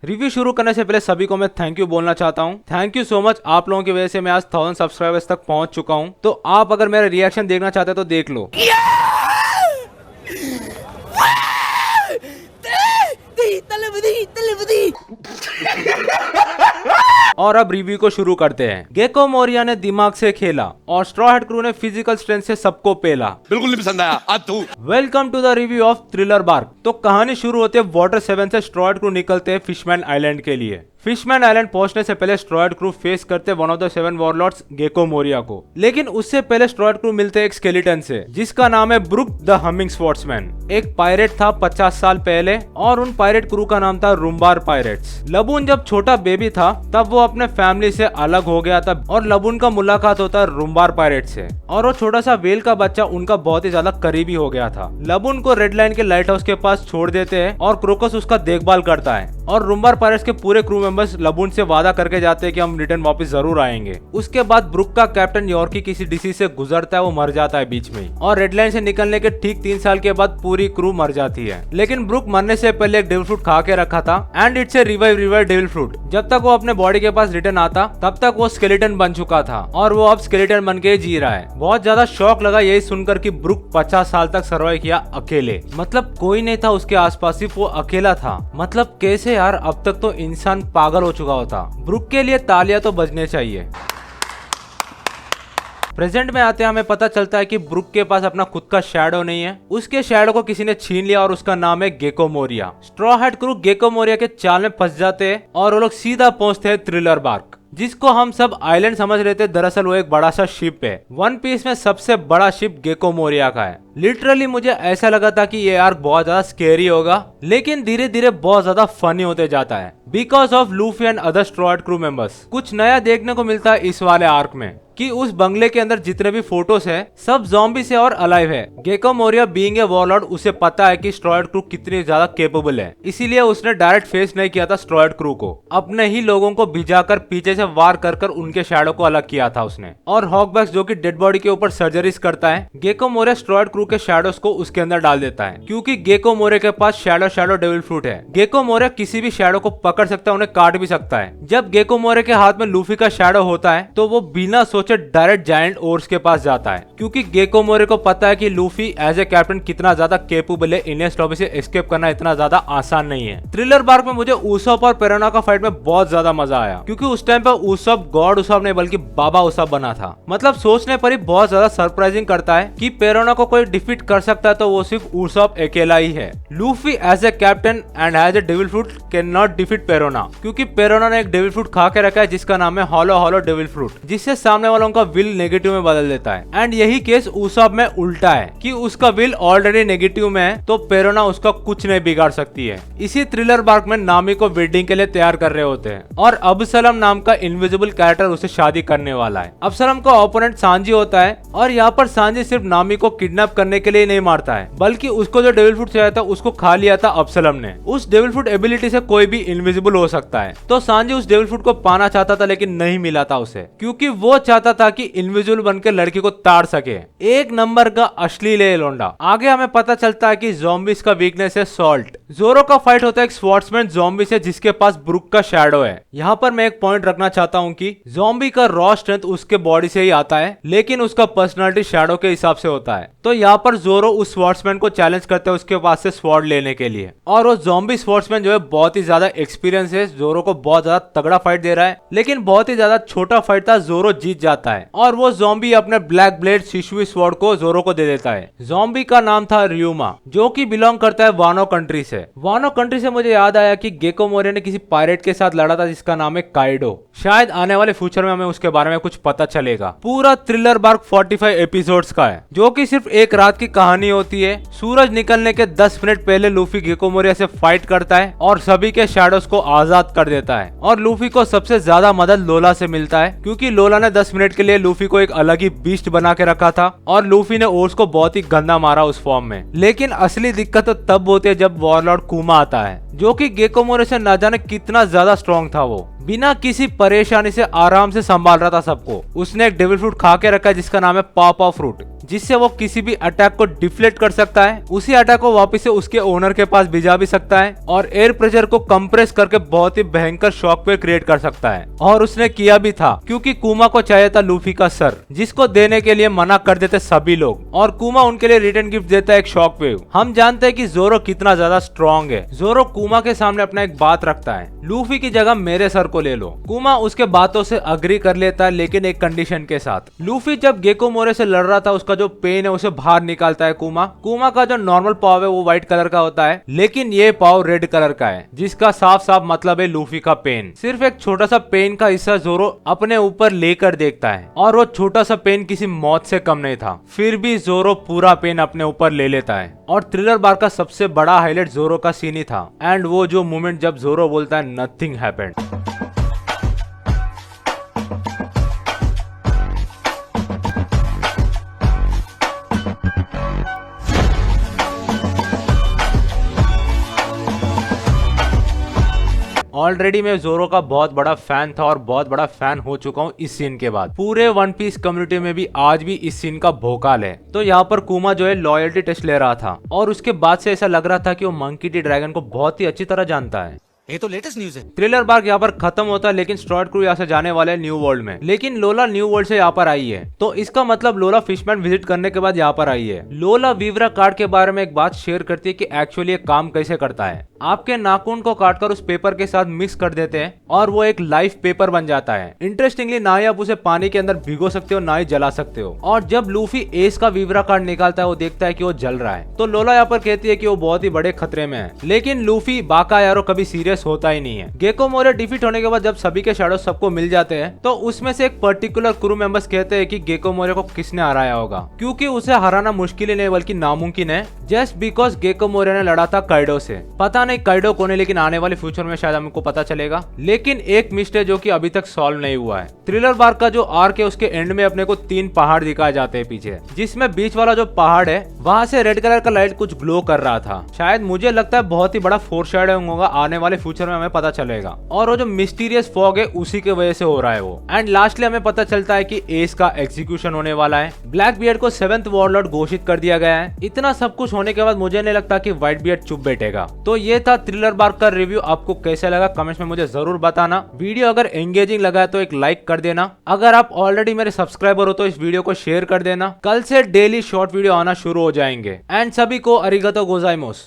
Review शुरू करने से पहले सभी को मैं थैंक यू बोलना चाहता हूँ। थैंक यू सो मच, आप लोगों की वजह से मैं आज 1000 सब्सक्राइबर्स तक पहुंच चुका हूँ। तो आप अगर मेरा रिएक्शन देखना चाहते हैं तो देख लो। और अब रिव्यू को शुरू करते हैं। गेको मोरिया ने दिमाग से खेला और स्ट्रॉ हेड क्रू ने फिजिकल स्ट्रेंथ से सबको पेला। बिल्कुल नहीं पसंद आया। अब तू welcome to the review of Thriller Bark. तो कहानी शुरू होती है वाटर 7 से स्ट्रॉ हेड क्रू निकलते हैं फिशमैन आइलैंड के लिए। फिशमैन आइलैंड पहुंचने से पहले स्ट्रॉ हेड क्रू फेस करते one of the 7 warlords Gecko Moria को। लेकिन उससे पहले स्ट्रॉ हेड क्रू मिलते एक स्केलेटन से जिसका नाम है ब्रुक द हमिंग स्वॉर्ड्समैन। एक पायरेट था 50 साल पहले और उन पायरेट क्रू का नाम था रुम्बार पायरेट्स। लबून जब छोटा बेबी था तब वो अपने फैमिली से अलग हो गया था और लबून का मुलाकात होता है रुम्बार पायरेट से और वो छोटा सा वेल का बच्चा उनका बहुत ही ज्यादा करीबी हो गया था। लबून को रेड लाइन के लाइट हाउस के पास छोड़ देते हैं और क्रोकस उसका देखभाल करता है और रुम्बार पायरेट्स के पूरे क्रू मेंबर्स लबून से वादा करके जाते हैं कि हम रिटर्न वापस जरूर आएंगे। उसके बाद ब्रुक का कैप्टन यॉर्की किसी डिसीज से गुजरता है, वो मर जाता है बीच में और रेड लाइन से निकलने के ठीक 3 साल के बाद पूरी क्रू मर जाती है। लेकिन ब्रुक मरने से पहले एक डेविल फ्रूट खा के रखा था and it's a revive devil fruit. जब तक वो अपने बॉडी के पास रिटर्न आता तब तक वो स्केलेटन बन चुका था और वो अब स्केलेटन बन के जी रहा है। बहुत ज्यादा शौक लगा यही सुनकर कि ब्रुक 50 साल तक सर्वाइव किया अकेले। मतलब कोई नहीं था उसके आसपास, सिर्फ वो अकेला था। मतलब कैसे यार, अब तक तो इंसान पागल हो चुका होता। ब्रुक के लिए तालियां तो बजने चाहिए। प्रेजेंट में आते हैं हमें पता चलता है कि ब्रुक के पास अपना खुद का शैडो नहीं है। उसके शैडो को किसी ने छीन लिया और उसका नाम है Gecko Moria. Straw head crew Gecko Moria के चाल में फंस जाते हैं और वो लोग सीधा पहुंचते हैं थ्रिलर बार्क, जिसको हम सब आइलैंड समझ रहे थे। दरअसल वो एक बड़ा सा शिप है। वन पीस में सबसे बड़ा शिप गेको मोरिया का है। लिटरली मुझे ऐसा लगा था कि ये आर्क बहुत ज्यादा स्केरी होगा, लेकिन धीरे धीरे बहुत ज्यादा फनी होते जाता है because of Luffy and other straw head crew members. कुछ नया देखने को मिलता है इस वाले आर्क में कि उस बंगले के अंदर जितने भी फोटोज है सब ज़ॉम्बी से और अलाइव है। Gecko Moria being a warlord उसे पता है कि स्ट्रॉ हेड क्रू कितनी ज्यादा केपेबल है, इसीलिए उसने डायरेक्ट फेस नहीं किया था स्ट्रॉ हेड क्रू को। अपने ही लोगों को भिजाकर पीछे से वार कर कर उनके शैडो को अलग किया था उसने। और हॉकबैक्स जो कि डेड बॉडी के ऊपर सर्जरीज करता है, Gecko Moria straw head crew के शैडोज को उसके अंदर डाल देता है क्योंकि गेको मोरिया के पास शैडो डेविल फ्रूट है। गेको मोरिया किसी भी शैडो को पकड़ सकता है, उन्हें काट भी सकता है। जब गेको मोरिया के हाथ में लूफी का शैडो होता है तो वो बिना सोचे डायरेक्ट जायंट ओर्स के पास जाता है क्योंकि गेको मोरिया को पता है कि लूफी एज ए कैप्टन कितना ज्यादा केपेबल है। इनेस लॉबी से एस्केप करना इतना ज्यादा आसान नहीं है। थ्रिलर बार्क में मुझे उसॉप और पेरोना का फाइट में बहुत ज्यादा मजा आया क्योंकि उस टाइम पर उसॉप गॉड उसॉप नहीं बल्कि बाबा उसॉप बना था। मतलब सोचने पर ही बहुत ज्यादा सरप्राइजिंग करता है कि पेरोना को कोई डिफीट कर सकता है तो वो सिर्फ उसॉप अकेला ही है। Luffy as a captain and as a devil fruit can not defeat Perona क्योंकि पेरोना ने एक डेविल फ्रूट खा के रखा है जिसका नाम है हॉलो डेविल फ्रूट, जिससे सामने वालों का विल नेगेटिव में बदल देता है। एंड यही केस उसॉप में उल्टा है कि उसका विल ऑलरेडी नेगेटिव में है तो पेरोना उसका कुछ नहीं बिगाड़ सकती है। इसी थ्रिलर बार्क में नामी को वेडिंग के लिए तैयार कर रहे होते हैं और अबसलम नाम का इनविजिबल कैरेक्टर उसे शादी करने वाला है। अबसलम का ओपोनेंट सांजी होता है और यहाँ पर सांजी सिर्फ नामी को किडनैप करने के लिए नहीं मारता है बल्कि उसको जो डेविल फ्रूट चाहिए था उसको खा लिया था अबसलम ने। उस डेविल फ्रूट एबिलिटी से कोई भी इनविजिबल हो सकता है तो सांजी उस डेविल फ्रूट को पाना चाहता था लेकिन नहीं मिला था उसे क्योंकि वो चाहता था कि इनविजिबल बनकर लड़की को ताड़ सके। एक नंबर का अश्लील है लोंडा। आगे हमें पता चलता है कि ज़ॉम्बीज का वीकनेस है सॉल्ट। जोरो का फाइट होता है एक स्वॉर्ड्समैन ज़ॉम्बी से जिसके पास ब्रुक का शैडो है। यहाँ पर मैं एक पॉइंट रखना चाहता हूँ कि ज़ॉम्बी का रॉ स्ट्रेंथ उसके बॉडी से ही आता है लेकिन उसका पर्सनालिटी शैडो के हिसाब से होता है। तो यहाँ पर जोरो उस स्वॉर्ड्समैन को चैलेंज करते हैं उसके पास से स्वॉर्ड लेने के लिए और वो ज़ॉम्बी स्वॉर्ड्समैन जो है बहुत ही ज्यादा एक्सपीरियंस है। जोरो को बहुत ज्यादा तगड़ा फाइट दे रहा है लेकिन बहुत ही ज्यादा छोटा फाइट था। जोरो जीत जाता है और वो ज़ॉम्बी अपने ब्लैक ब्लेड शिशुई स्वॉर्ड को जोरो को दे देता है। ज़ॉम्बी का नाम था रियुमा जो कि बिलोंग करता है वानो कंट्री से। वानो कंट्री से मुझे याद आया कि गेको मोरिया ने किसी पायरेट के साथ लड़ा था जिसका नाम है काइडो। शायद आने वाले फ्यूचर में हमें उसके बारे में कुछ पता चलेगा। पूरा थ्रिलर बार्क 45 एपिसोड्स का है जो कि सिर्फ एक रात की कहानी होती है। सूरज निकलने के 10 मिनट पहले लूफी गेको मोरिया से फाइट करता है और सभी के शैडोज को आजाद कर देता है और लूफी को सबसे ज्यादा मदद लोला से मिलता है क्योंकि लोला ने 10 मिनट के लिए लूफी को एक अलग ही बीस्ट बना के रखा था और लूफी ने ओर्स को बहुत ही गंदा मारा उस फॉर्म में। लेकिन असली दिक्कत तो तब होती है जब वॉरलॉर्ड कुमा आता है जो कि गेको मोरिया से ना जाने कितना ज्यादा स्ट्रॉन्ग था। वो बिना किसी परेशानी से आराम से संभाल रहा था सबको। उसने एक डेविल फ्रूट खा के रखा है जिसका नाम है पापा फ्रूट, जिससे वो किसी भी अटैक को डिफ्लेक्ट कर सकता है, उसी अटैक को वापस से उसके ओनर के पास भिजा भी सकता है और एयर प्रेशर को कंप्रेस करके बहुत ही भयंकर शॉक वेव क्रिएट कर सकता है। और उसने किया भी था, क्योंकि कुमा को चाहिए था लूफी का सर, जिसको देने के लिए मना कर देते सभी लोग, और कुमा उनके लिए रिटर्न गिफ्ट देता है एक शॉक वेव। हम जानते हैं कि जोरो कितना ज्यादा स्ट्रॉन्ग है। जोरो कुमा के सामने अपना एक बात रखता है, लूफी की जगह मेरे सर को ले लो। कुमा उसके बातों से अग्री कर लेता है, लेकिन एक कंडीशन के साथ। लूफी जब गेको मोरे से लड़ रहा था, उसका जो पेन है उसे बाहर निकालता है कुमा। कुमा का जो नॉर्मल पाव है वो व्हाइट कलर का होता है, लेकिन ये पाव रेड कलर का है, जिसका साफ साफ मतलब है लूफी का पेन। सिर्फ एक छोटा सा पेन का हिस्सा जोरो अपने ऊपर लेकर देखता है, और वो छोटा सा पेन किसी मौत से कम नहीं था। फिर भी जोरो पूरा पेन अपने ऊपर ले लेता है। और थ्रिलर बार का सबसे बड़ा हाईलाइट जोरो का सीन ही था, एंड वो जो मोमेंट जब जोरो बोलता है नथिंग हैपेंड। ऑलरेडी मैं जोरो का बहुत बड़ा फैन था और बहुत बड़ा फैन हो चुका हूँ इस सीन के बाद। पूरे वन पीस कम्युनिटी में भी आज भी इस सीन का भोकाल है। तो यहाँ पर कुमा जो है लॉयल्टी टेस्ट ले रहा था, और उसके बाद से ऐसा लग रहा था कि वो मंकी डी ड्रैगन को बहुत ही अच्छी तरह जानता है। ये तो लेटेस्ट न्यूज है। थ्रिलर बार्क यहाँ पर खत्म होता है, लेकिन स्ट्रॉयड क्रू यहाँ से जाने वाले हैं न्यू वर्ल्ड में। लेकिन लोला न्यू वर्ल्ड से यहाँ पर आई है, तो इसका मतलब लोला फिशमैन विजिट करने के बाद यहाँ पर आई है। लोला वीवरा कार्ड के बारे में एक बात शेयर करती है कि एक्चुअली ये काम कैसे करता है। आपके नाखून को काटकर उस पेपर के साथ मिक्स कर देते हैं और वो एक लाइव पेपर बन जाता है। इंटरेस्टिंगली ना ही आप उसे पानी के अंदर भिगो सकते हो, ना ही जला सकते हो। और जब लूफी एस का वीवरा कार्ड निकालता है, वो देखता है कि वो जल रहा है, तो लोला यहाँ पर कहती है कि वो बहुत ही बड़े खतरे में है। लेकिन लूफी बाका यारो कभी सीरियस होता ही नहीं है। गेको मोरे डिफीट होने के बाद जब सभी के शैडो सबको मिल जाते हैं, तो उसमें से एक पर्टिकुलर क्रू मेंबर्स कहते हैं कि गेको मोरे को किसने हराया होगा, क्योंकि उसे हराना मुश्किल ही नहीं बल्कि नामुमकिन है, जस्ट बिकॉज गेको मोरे ने लड़ा था काइडो से। पता नहीं काइडो कौन है, लेकिन आने वाले फ्यूचर में शायद हमको पता चलेगा। लेकिन एक मिस्ट्री जो कि अभी तक सॉल्व नहीं हुआ है। थ्रिलर बार का जो आर्क है उसके एंड में अपने को 3 पहाड़ दिखाए जाते हैं पीछे, जिसमें बीच वाला जो पहाड़ है वहां से रेड कलर का लाइट कुछ ग्लो कर रहा था। शायद मुझे लगता है बहुत ही बड़ा फोरशैडोइंग होगा, आने वाले फ्यूचर में हमें पता चलेगा। और वो जो मिस्टीरियस फॉग है उसी की वजह से हो रहा है वो। एंड लास्टली हमें पता चलता है कि एस का एग्जीक्यूशन होने वाला है। ब्लैक बियर्ड को 7th वॉरलॉर्ड घोषित कर दिया गया है। इतना सब कुछ होने के बाद मुझे नहीं लगता कि व्हाइट बियर्ड चुप बैठेगा। तो ये था थ्रिलर बार का रिव्यू। आपको कैसा लगा कमेंट्स में मुझे जरूर बताना। वीडियो अगर एंगेजिंग लगा है तो एक लाइक कर देना। अगर आप ऑलरेडी मेरे सब्सक्राइबर हो तो इस वीडियो को शेयर कर देना। कल से डेली शॉर्ट वीडियो आना शुरू हो जाएंगे। एंड सभी को अरिगतो गोजाइमोस।